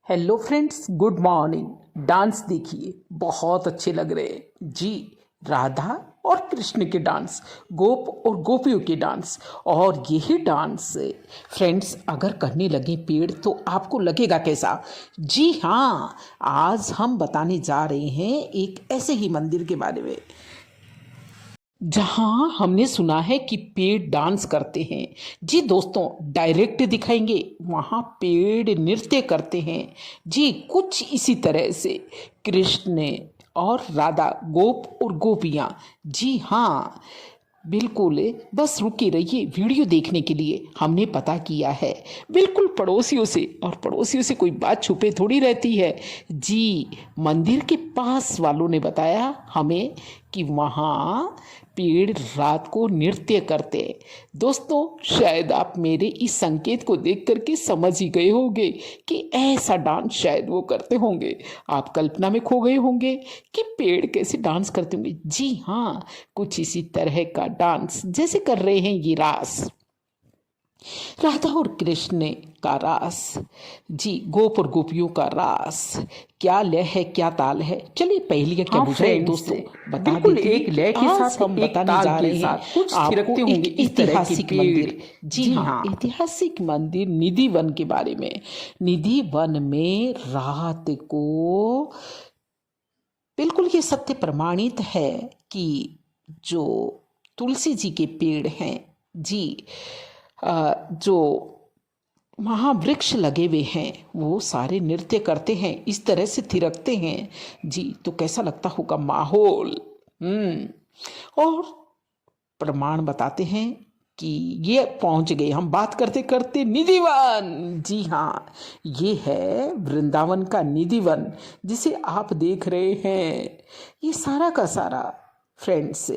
Hello friends, good morning. Dance देखिए, बहुत अच्छे लग रहे हैं जी। राधा और कृष्ण के डांस, गोप और गोपियों के डांस। और यही डांस फ्रेंड्स अगर करने लगे पेड़ तो आपको लगेगा कैसा? जी हाँ, आज हम बताने जा रहे हैं एक ऐसे ही मंदिर के बारे में जहां हमने सुना है कि पेड़ डांस करते हैं। जी दोस्तों, डायरेक्ट दिखाएंगे, वहां पेड़ नृत्य करते हैं। जी कुछ इसी तरह से कृष्ण और राधा, गोप और गोपियां। जी हाँ, बिल्कुल। बस रुके रहिए, वीडियो देखने के लिए हमने पता किया है बिल्कुल पड़ोसियों से, और पड़ोसियों से कोई बात छुपे थोड़ी रहती है। जी, मंदिर के पास वालों ने बताया हमें कि वहाँ पेड़ रात को नृत्य करते। दोस्तों, शायद आप मेरे इस संकेत को देख करके समझ ही गए होंगे कि ऐसा डांस शायद वो करते होंगे। आप कल्पना में खो गए होंगे कि पेड़ कैसे डांस करते होंगे। जी हाँ, कुछ इसी तरह का डांस जैसे कर रहे हैं ये रास, राधा और कृष्ण का रास। जी, गोप और गोपियों का रास। क्या लय है, क्या ताल है? चलिए पहेलियां क्या हाँ बुझाए फ्रेंड्स, दोस्तों, बता बिल्कुल देती एक हूँ कि लय के आज साथ हम एक बताने ताल जा के रहे हैं साथ कुछ आपको थिरकते होंगे एक इस तरह के ऐतिहासिक पेड़। मंदिर। जी जी हाँ, हाँ। ऐतिहासिक मंदिर निधि वन के बारे में। निधि वन में रात को, बिल्कुल ये सत्य प्रमाणित है कि जो तुलसी जी के पेड़ हैं जी, जो महावृक्ष लगे हुए हैं, वो सारे नृत्य करते हैं, इस तरह से थिरकते हैं। जी, तो कैसा लगता होगा माहौल। और प्रमाण बताते हैं कि ये पहुंच गए हम बात करते करते निधिवन। जी हाँ, ये है वृंदावन का निधिवन जिसे आप देख रहे हैं। ये सारा का सारा फ्रेंड्स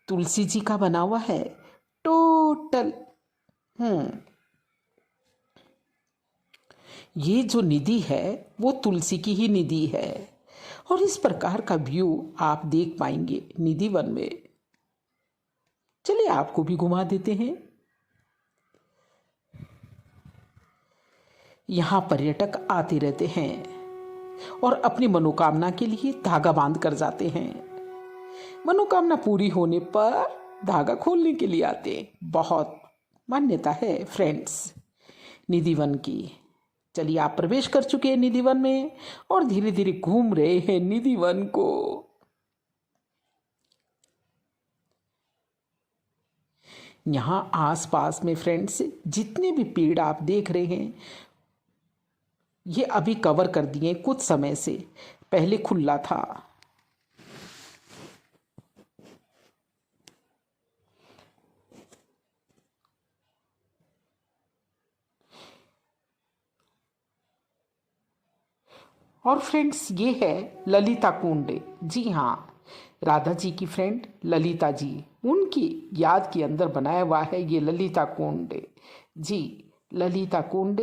तुलसी जी का बना हुआ है टोटल। हम्म ये जो निधि है वो तुलसी की ही निधि है, और इस प्रकार का व्यू आप देख पाएंगे निधि वन में। चलिए आपको भी घुमा देते हैं। यहाँ पर्यटक आते रहते हैं और अपनी मनोकामना के लिए धागा बांध कर जाते हैं। मनोकामना पूरी होने पर धागा खोलने के लिए आते हैं। बहुत मान्यता है फ्रेंड्स निधिवन की। चलिए, आप प्रवेश कर चुके हैं निधिवन में और धीरे धीरे घूम रहे हैं निधिवन को। यहाँ आसपास में फ्रेंड्स जितने भी पेड़ आप देख रहे हैं, ये अभी कवर कर दिए कुछ समय से, पहले खुला था। और फ्रेंड्स ये है ललिता कुंड। जी हाँ, राधा जी की फ्रेंड ललिता जी, उनकी याद के अंदर बनाया हुआ है ये ललिता कुंड। जी, ललिता कुंड।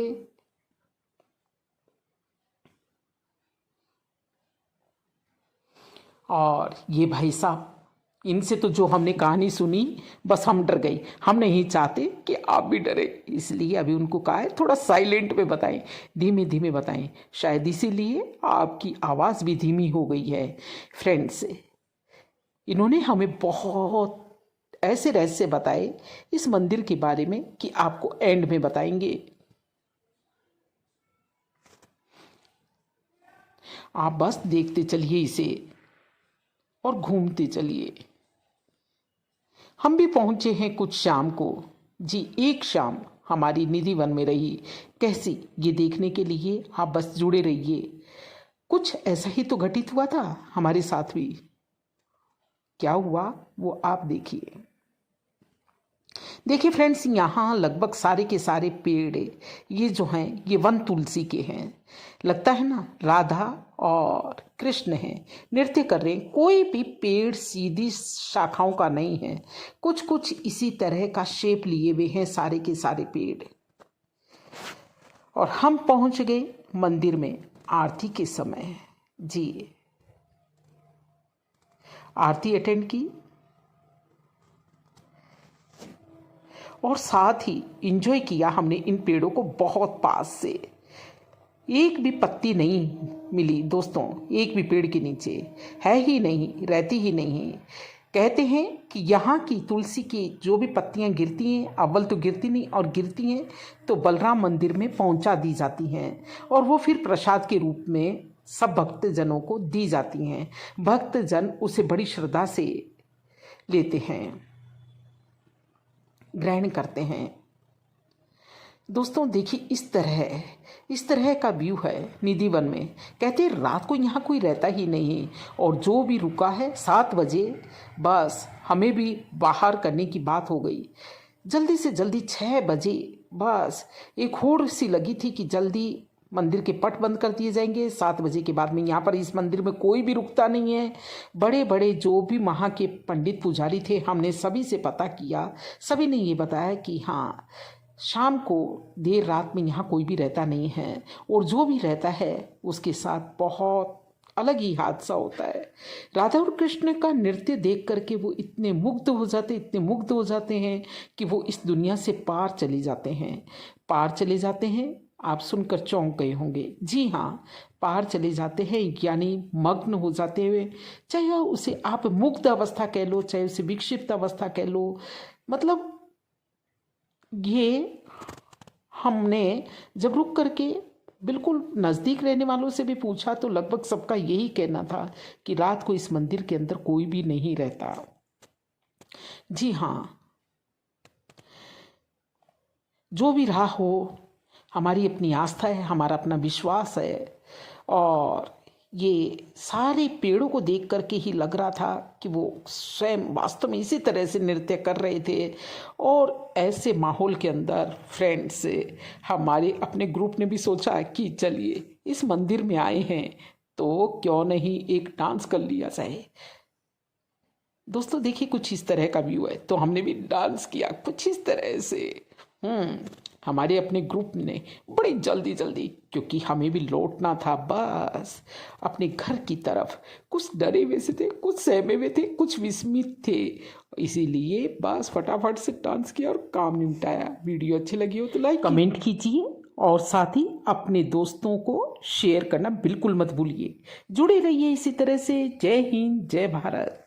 और ये भाई साहब, इनसे तो जो हमने कहानी सुनी, बस हम डर गए। हम नहीं चाहते कि आप भी डरे, इसलिए अभी उनको कहा है थोड़ा साइलेंट में बताएं, धीमे धीमे बताएं। शायद इसीलिए आपकी आवाज़ भी धीमी हो गई है फ्रेंड्स। इन्होंने हमें बहुत ऐसे रहस्य बताए इस मंदिर के बारे में कि आपको एंड में बताएंगे। आप बस देखते चलिए इसे और घूमते चलिए। हम भी पहुंचे हैं कुछ शाम को। जी, एक शाम हमारी निधि वन में रही कैसी, ये देखने के लिए आप बस जुड़े रहिए। कुछ ऐसा ही तो घटित हुआ था हमारे साथ भी। क्या हुआ वो आप देखिए। देखिए फ्रेंड्स, यहाँ लगभग सारे के सारे पेड़ ये जो हैं ये वन तुलसी के हैं। लगता है ना राधा और कृष्ण हैं, नृत्य कर रहे हैं। कोई भी पेड़ सीधी शाखाओं का नहीं है, कुछ कुछ इसी तरह का शेप लिए हुए हैं सारे के सारे पेड़। और हम पहुंच गए मंदिर में आरती के समय। जी, आरती अटेंड की और साथ ही इंजॉय किया हमने इन पेड़ों को बहुत पास से। एक भी पत्ती नहीं मिली दोस्तों, एक भी पेड़ के नीचे है ही नहीं, रहती ही नहीं। कहते हैं कि यहाँ की तुलसी की जो भी पत्तियाँ गिरती हैं, अव्वल तो गिरती नहीं, और गिरती हैं तो बलराम मंदिर में पहुँचा दी जाती हैं, और वो फिर प्रसाद के रूप में सब भक्तजनों को दी जाती हैं। भक्तजन उसे बड़ी श्रद्धा से लेते हैं, ग्रहण करते हैं। दोस्तों देखिए, इस तरह का व्यू है निधि वन में। कहते हैं रात को यहाँ कोई रहता ही नहीं, और जो भी रुका है 7 बजे बस हमें भी बाहर करने की बात हो गई। जल्दी से जल्दी 6 बजे बस एक होड़ सी लगी थी कि जल्दी मंदिर के पट बंद कर दिए जाएंगे। 7 बजे के बाद में यहाँ पर इस मंदिर में कोई भी रुकता नहीं है। बड़े बड़े जो भी वहाँ के पंडित पुजारी थे, हमने सभी से पता किया, सभी ने ये बताया कि हाँ, शाम को देर रात में यहाँ कोई भी रहता नहीं है, और जो भी रहता है उसके साथ बहुत अलग ही हादसा होता है। राधा और कृष्ण का नृत्य देख करके वो इतने मुग्ध हो जाते हैं कि वो इस दुनिया से पार चले जाते हैं। आप सुनकर चौंक गए होंगे। जी हाँ, पार चले जाते हैं यानी मग्न हो जाते हुए, चाहे उसे आप मुग्ध अवस्था कह लो, चाहे उसे विक्षिप्त अवस्था कह लो। मतलब ये हमने जब रुक करके बिल्कुल नज़दीक रहने वालों से भी पूछा तो लगभग सबका यही कहना था कि रात को इस मंदिर के अंदर कोई भी नहीं रहता। जी हाँ, जो भी रहा हो, हमारी अपनी आस्था है, हमारा अपना विश्वास है। और ये सारे पेड़ों को देख करके ही लग रहा था कि वो स्वयं वास्तव में इसी तरह से नृत्य कर रहे थे। और ऐसे माहौल के अंदर फ्रेंड्स, हमारे अपने ग्रुप ने भी सोचा कि चलिए इस मंदिर में आए हैं तो क्यों नहीं एक डांस कर लिया जाए। दोस्तों देखिए, कुछ इस तरह का व्यू है, तो हमने भी डांस किया कुछ इस तरह से। हमारे अपने ग्रुप ने बड़ी जल्दी क्योंकि हमें भी लौटना था बस अपने घर की तरफ। कुछ डरे हुए से थे, कुछ सहमे हुए थे, कुछ विस्मित थे, इसीलिए बस फटाफट से डांस किया और काम निपटाया। वीडियो अच्छी लगी हो तो लाइक कमेंट कीजिए, और साथ ही अपने दोस्तों को शेयर करना बिल्कुल मत भूलिए। जुड़े रहिए इसी तरह से। जय हिंद, जय भारत।